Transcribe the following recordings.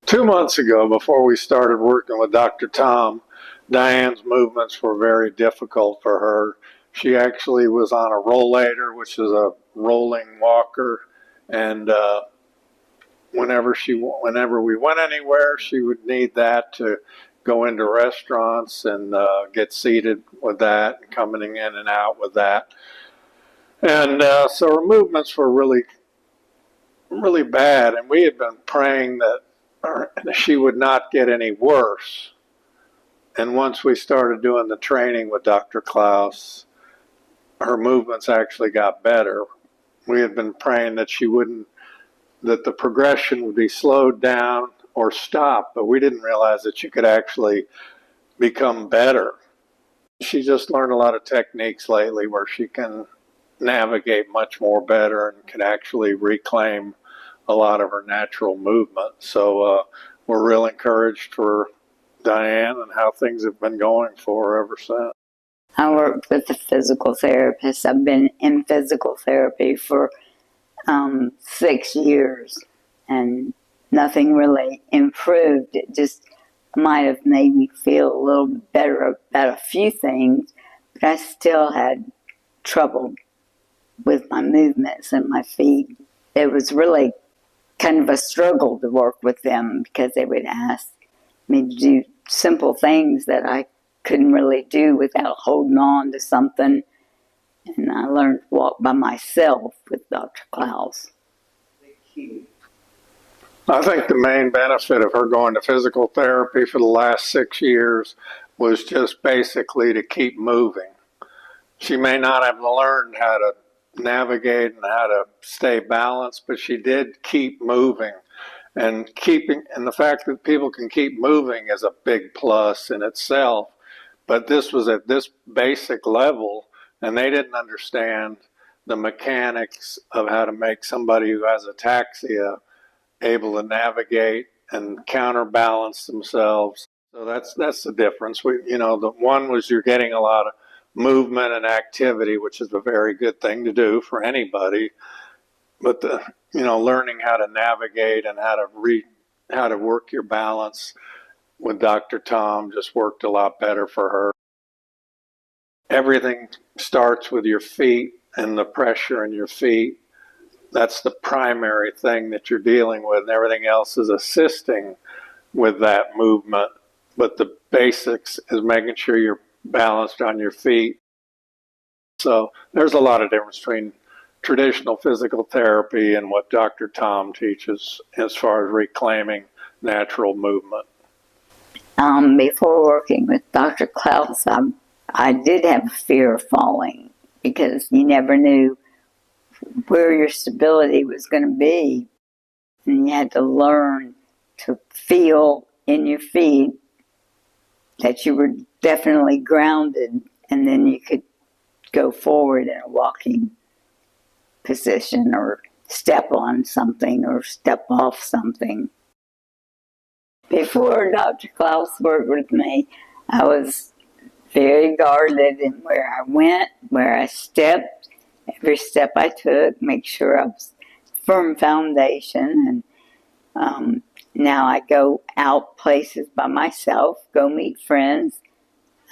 2 months ago, before we started working with Dr. Tom, Diane's movements were very difficult for her. She actually was on a rollator, which is a rolling walker, and whenever we went anywhere, she would need that to go into restaurants and get seated with that, and coming in and out with that. And so her movements were really, really bad, and we had been praying that she would not get any worse. And once we started doing the training with Dr. Klaus, her movements actually got better. We had been praying that that the progression would be slowed down or stopped, but we didn't realize that she could actually become better. She just learned a lot of techniques lately where she can navigate much more better and can actually reclaim a lot of her natural movement. So we're real encouraged for Diane and how things have been going for her ever since. I worked with a physical therapist. I've been in physical therapy for 6 years, and nothing really improved. It just might have made me feel a little bit better about a few things, but I still had trouble with my movements and my feet. It was really kind of a struggle to work with them because they would ask me to do simple things that I couldn't really do without holding on to something. And I learned to walk by myself with Dr. Klaus. I think the main benefit of her going to physical therapy for the last 6 years was just basically to keep moving. She may not have learned how to navigate and how to stay balanced, but she did keep moving. And the fact that people can keep moving is a big plus in itself. But this was at this basic level, and they didn't understand the mechanics of how to make somebody who has ataxia able to navigate and counterbalance themselves. So that's the difference. The one was you're getting a lot of movement and activity, which is a very good thing to do for anybody. But learning how to navigate and how to work your balance with Dr. Tom just worked a lot better for her. Everything starts with your feet and the pressure in your feet. That's the primary thing that you're dealing with, and everything else is assisting with that movement. But the basics is making sure you're balanced on your feet. So there's a lot of difference between traditional physical therapy and what Dr. Tom teaches as far as reclaiming natural movement. Before working with Dr. Klaus, I did have a fear of falling because you never knew where your stability was going to be. And you had to learn to feel in your feet that you were definitely grounded, and then you could go forward in a walking position or step on something or step off something. Before Dr. Klaus worked with me, I was very guarded in where I went, where I stepped, every step I took, make sure I was firm foundation. And now I go out places by myself, go meet friends.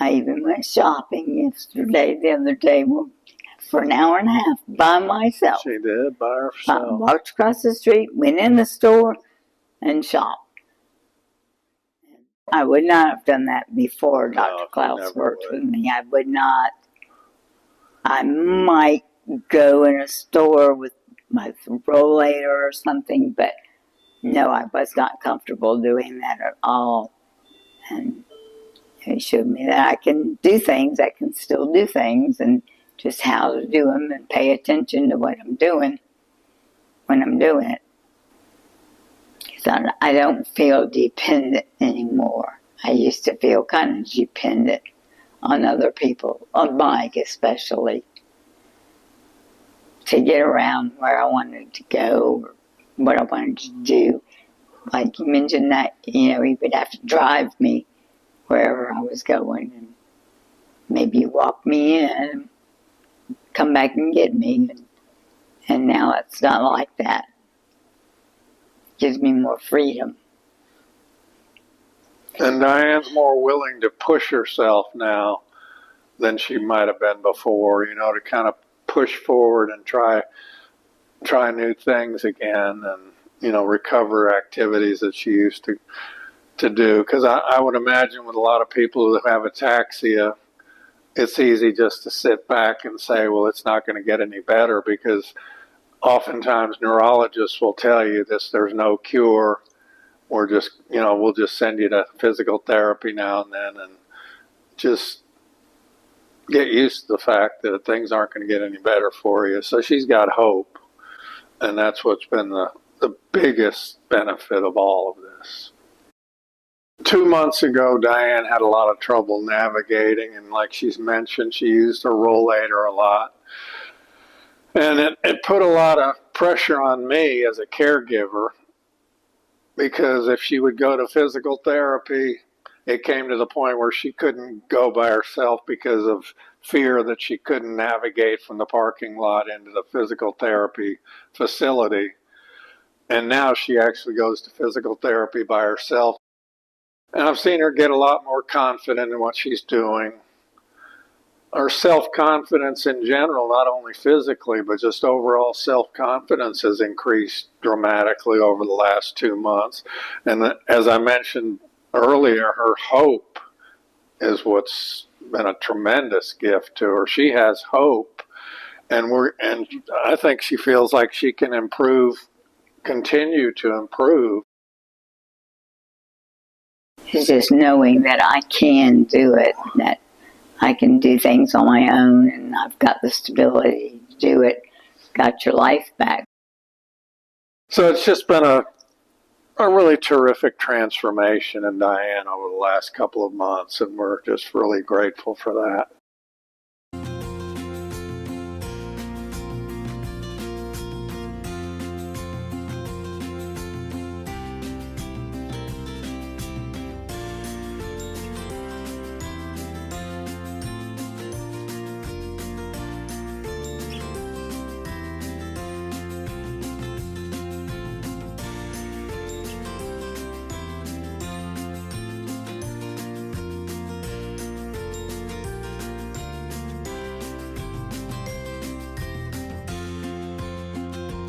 I even went shopping the other day, for an hour and a half by myself. She did, by herself. I walked across the street, went in the store, and shopped. I would not have done that before Dr. Klaus worked with me. I would not. I might go in a store with my rollator or something, but no, I was not comfortable doing that at all. And he showed me that I can do things, I can still do things, and just how to do them and pay attention to what I'm doing when I'm doing it. Because I don't feel dependent anymore. I used to feel kind of dependent on other people, on Mike especially, to get around where I wanted to go or what I wanted to do. Like you mentioned that, he would have to drive me wherever I was going and maybe walk me in and come back and get me. And now it's not like that. It gives me more freedom. And Diane's more willing to push herself now than she might have been before, to kind of push forward and try new things again, and recover activities that she used to do. Because I would imagine with a lot of people who have ataxia, it's easy just to sit back and say, well, it's not going to get any better, because oftentimes neurologists will tell you there's no cure, or just, we'll just send you to physical therapy now and then, and just get used to the fact that things aren't going to get any better for you. So she's got hope, and that's what's been the biggest benefit of all of this. 2 months ago, Diane had a lot of trouble navigating, and like she's mentioned, she used her rollator a lot. And it put a lot of pressure on me as a caregiver, because if she would go to physical therapy, it came to the point where she couldn't go by herself because of fear that she couldn't navigate from the parking lot into the physical therapy facility. And now she actually goes to physical therapy by herself. And I've seen her get a lot more confident in what she's doing. Her self-confidence in general, not only physically, but just overall self-confidence has increased dramatically over the last 2 months. And as I mentioned earlier, her hope is what's been a tremendous gift to her. She has hope, and I think she feels like she can continue to improve. It's just knowing that I can do it, that I can do things on my own, and I've got the stability to do it. Got your life back. So it's just been a really terrific transformation in Diane over the last couple of months, and we're just really grateful for that.